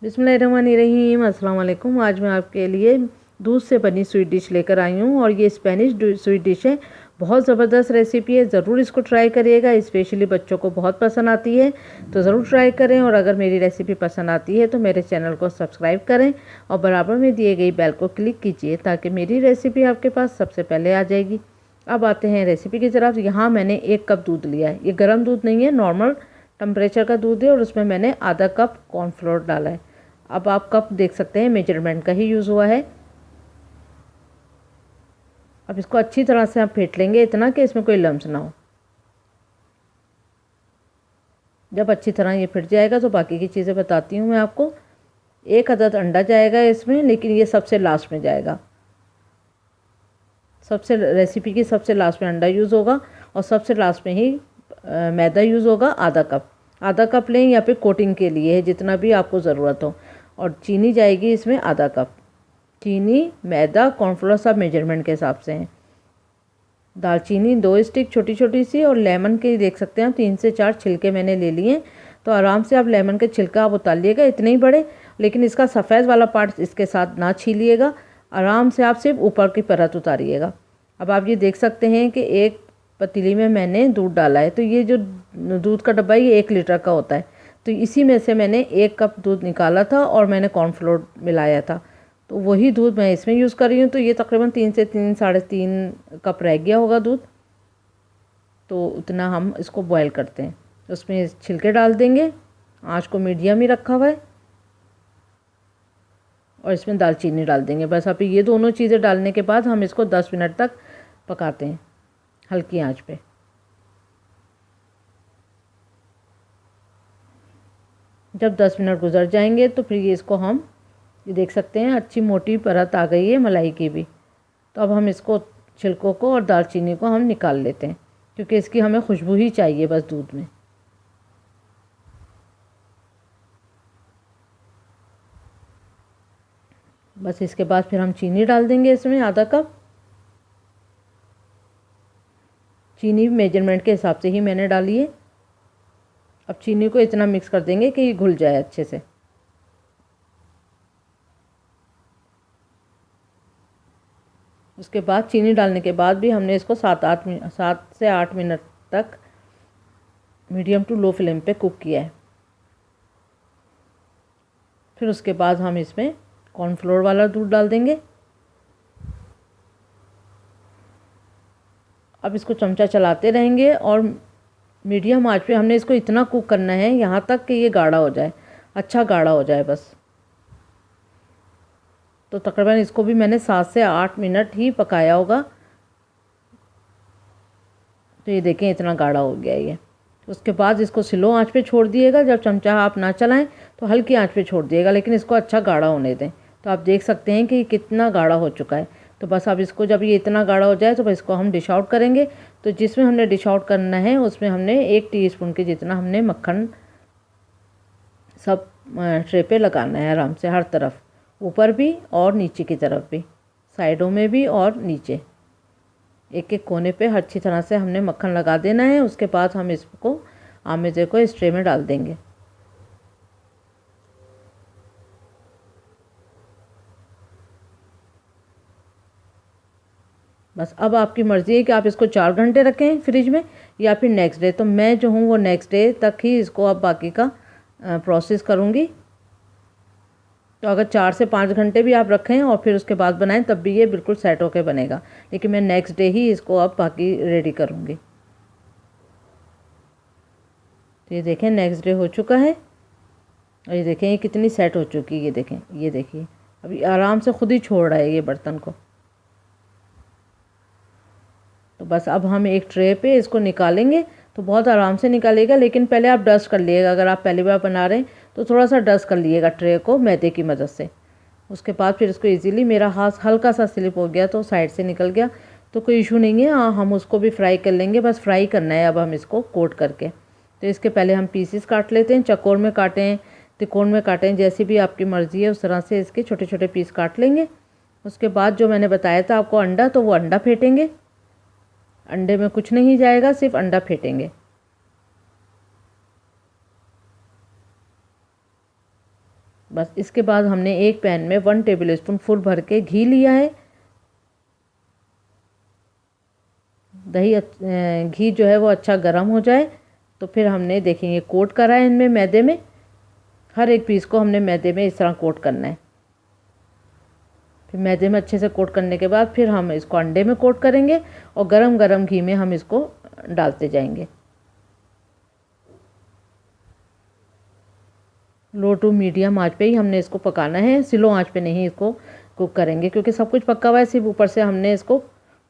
बिस्मिल्लाहिर्रहमानिर्रहीम, अस्सलाम वालेकुम। आज मैं आपके लिए दूध से बनी स्वीट डिश लेकर आई हूँ और ये स्पेनिश स्वीट डिश है। बहुत ज़बरदस्त रेसिपी है, ज़रूर इसको ट्राई करिएगा। स्पेशली बच्चों को बहुत पसंद आती है, तो ज़रूर ट्राई करें। और अगर मेरी रेसिपी पसंद आती है तो मेरे चैनल को सब्सक्राइब करें और बराबर में दिए गई बेल को क्लिक कीजिए ताकि मेरी रेसिपी आपके पास सबसे पहले आ जाएगी। अब आते हैं रेसिपी की तरफ। यहाँ मैंने 1 कप दूध लिया है। ये गर्म दूध नहीं है, नॉर्मल टेम्परेचर का दूध है और उसमें मैंने आधा कप कॉर्नफ्लोर डाला है। अब आप कप देख सकते हैं, मेजरमेंट का ही यूज़ हुआ है। अब इसको अच्छी तरह से आप फेंट लेंगे, इतना कि इसमें कोई लम्स ना हो। जब अच्छी तरह ये फिट जाएगा तो बाकी की चीज़ें बताती हूँ मैं आपको। 1 अदद अंडा जाएगा इसमें, लेकिन ये सबसे लास्ट में जाएगा। सबसे रेसिपी की सबसे लास्ट में अंडा यूज़ होगा और सबसे लास्ट में ही मैदा यूज़ होगा। आधा कप लें या फिर कोटिंग के लिए है, जितना भी आपको ज़रूरत हो। और चीनी जाएगी इसमें आधा कप। चीनी, मैदा, कॉर्नफ्लोर सब मेजरमेंट के हिसाब से हैं। दालचीनी 2 स्टिक छोटी छोटी सी, और लेमन के देख सकते हैं 3 से 4 छिलके मैंने ले लिए। तो आराम से आप लेमन के छिलका आप उतार लिएगा, इतने ही बड़े, लेकिन इसका सफ़ेद वाला पार्ट इसके साथ ना छीलिएगा। आराम से आप सिर्फ ऊपर की परत उतारिएगा। अब आप ये देख सकते हैं कि एक पतीली में मैंने दूध डाला है। तो ये जो दूध का डब्बा है ये 1 लीटर का होता है। तो इसी में से मैंने 1 कप दूध निकाला था और मैंने कॉर्नफ्लोर मिलाया था, तो वही दूध मैं इसमें यूज़ कर रही हूँ। तो ये तकरीबन 3 से 3.5 कप रह गया होगा दूध। तो उतना हम इसको बॉयल करते हैं। उसमें छिलके डाल देंगे, आँच को मीडियम ही रखा हुआ है, और इसमें दालचीनी डाल देंगे। बस अभी ये दोनों चीज़ें डालने के बाद हम इसको 10 मिनट तक पकाते हैं हल्की आंच पे। जब 10 मिनट गुजर जाएंगे तो फिर इसको हम ये देख सकते हैं अच्छी मोटी परत आ गई है मलाई की भी। तो अब हम इसको छिलकों को और दालचीनी को हम निकाल लेते हैं, क्योंकि इसकी हमें खुशबू ही चाहिए बस दूध में। बस इसके बाद फिर हम चीनी डाल देंगे इसमें आधा कप। चीनी मेजरमेंट के हिसाब से ही मैंने डाली है। अब चीनी को इतना मिक्स कर देंगे कि ये घुल जाए अच्छे से। उसके बाद चीनी डालने के बाद भी हमने इसको 7 से 8 मिनट तक मीडियम टू लो फ्लेम पे कुक किया है। फिर उसके बाद हम इसमें कॉर्नफ्लोर वाला दूध डाल देंगे। अब इसको चमचा चलाते रहेंगे और मीडियम आंच पे हमने इसको इतना कुक करना है यहाँ तक कि ये गाढ़ा हो जाए, अच्छा गाढ़ा हो जाए बस। तो तकरीबन इसको भी मैंने 7 से 8 मिनट ही पकाया होगा। तो ये देखें इतना गाढ़ा हो गया ये। उसके बाद इसको स्लो आंच पे छोड़ दिएगा। जब चमचा आप ना चलाएं तो हल्की आंच पे छोड़ दिएगा, लेकिन इसको अच्छा गाढ़ा होने दें। तो आप देख सकते हैं कि कितना गाढ़ा हो चुका है। तो बस अब इसको जब ये इतना गाढ़ा हो जाए तो बस इसको हम डिश आउट करेंगे। तो जिसमें हमने डिश आउट करना है उसमें हमने 1 टीस्पून के जितना हमने मक्खन सब ट्रे पे लगाना है आराम से, हर तरफ, ऊपर भी और नीचे की तरफ भी, साइडों में भी और नीचे। एक एक कोने पे अच्छी तरह से हमने मक्खन लगा देना है। उसके बाद हम इसको आमेज़े को इस ट्रे में डाल देंगे। बस अब आपकी मर्ज़ी है कि आप इसको 4 घंटे रखें फ्रिज में या फिर नेक्स्ट डे। तो मैं जो हूँ वो नेक्स्ट डे तक ही इसको अब बाकी का प्रोसेस करूँगी। तो अगर 4 से 5 घंटे भी आप रखें और फिर उसके बाद बनाएं तब भी ये बिल्कुल सेट होके बनेगा, लेकिन मैं नेक्स्ट डे ही इसको अब बाकी रेडी करूँगी। तो ये देखें नेक्स्ट डे हो चुका है और ये देखें ये कितनी सेट हो चुकी है। ये देखें, ये देखिए अभी आराम से खुद ही छोड़ रहा है ये बर्तन को। तो बस अब हम एक ट्रे पे इसको निकालेंगे। तो बहुत आराम से निकालिएगा, लेकिन पहले आप डस्ट कर लिएगा। अगर आप पहली बार बना रहे हैं तो थोड़ा सा डस्ट कर लिएगा ट्रे को मैदे की मदद से। उसके बाद फिर इसको इजीली, मेरा हाथ हल्का सा स्लिप हो गया तो साइड से निकल गया, तो कोई इशू नहीं है। हम उसको भी फ्राई कर लेंगे। बस फ्राई करना है अब हम इसको कोट करके। तो इसके पहले हम पीसीस काट लेते हैं। चौकोर में काटें, त्रिकोण में काटें, जैसी भी आपकी मर्ज़ी है उस तरह से इसके छोटे छोटे पीस काट लेंगे। उसके बाद जो मैंने बताया था आपको अंडा, तो वो अंडा फेंटेंगे। अंडे में कुछ नहीं जाएगा, सिर्फ अंडा फेंटेंगे। बस इसके बाद हमने एक पैन में 1 टेबल स्पून फुल भर के घी लिया है। घी जो है वो अच्छा गर्म हो जाए तो फिर हमने देखेंगे कोट करा है इनमें मैदे में। हर एक पीस को हमने मैदे में इस तरह कोट करना है। फिर मैदे में अच्छे से कोट करने के बाद फिर हम इसको अंडे में कोट करेंगे और गरम गरम घी में हम इसको डालते जाएंगे। लो टू मीडियम आंच पे ही हमने इसको पकाना है, स्लो आंच पे नहीं इसको कुक करेंगे, क्योंकि सब कुछ पका हुआ है, सिर्फ ऊपर से हमने इसको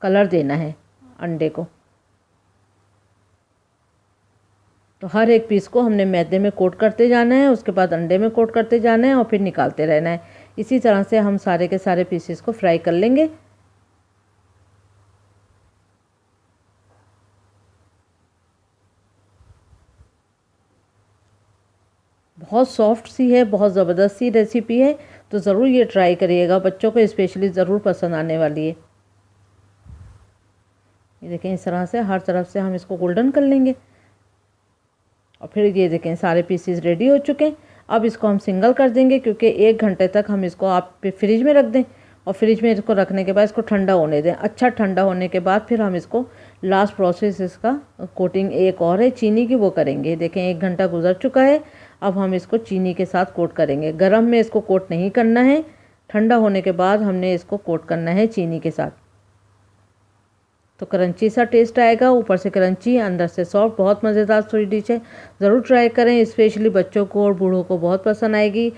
कलर देना है अंडे को। तो हर एक पीस को हमने मैदे में कोट करते जाना है, उसके बाद अंडे में कोट करते जाना है और फिर निकालते रहना है। इसी तरह से हम सारे के सारे पीसेस को फ्राई कर लेंगे। बहुत सॉफ्ट सी है, बहुत ज़बरदस्त सी रेसिपी है, तो ज़रूर ये ट्राई करिएगा, बच्चों को स्पेशली ज़रूर पसंद आने वाली है। ये देखें इस तरह से हर तरफ से हम इसको गोल्डन कर लेंगे और फिर ये देखें सारे पीसेस रेडी हो चुके हैं। अब इसको हम सिंगल कर देंगे, क्योंकि 1 घंटे तक हम इसको आप फ्रिज में रख दें और फ्रिज में इसको रखने के बाद इसको ठंडा होने दें। अच्छा ठंडा होने के बाद फिर हम इसको लास्ट प्रोसेस इसका कोटिंग एक और है चीनी की, वो करेंगे। देखें 1 घंटा गुजर चुका है। अब हम इसको चीनी के साथ कोट करेंगे। गरम में इसको कोट नहीं करना है, ठंडा होने के बाद हमने इसको कोट करना है चीनी के साथ। तो क्रंची सा टेस्ट आएगा, ऊपर से क्रंची अंदर से सॉफ्ट, बहुत मज़ेदार स्वीट डिश है। ज़रूर ट्राई करें, स्पेशली बच्चों को और बूढ़ों को बहुत पसंद आएगी।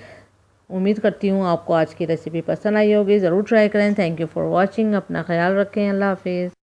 उम्मीद करती हूँ आपको आज की रेसिपी पसंद आई होगी। ज़रूर ट्राई करें। Thank you for watching. अपना ख्याल रखें। अल्लाह हाफिज़।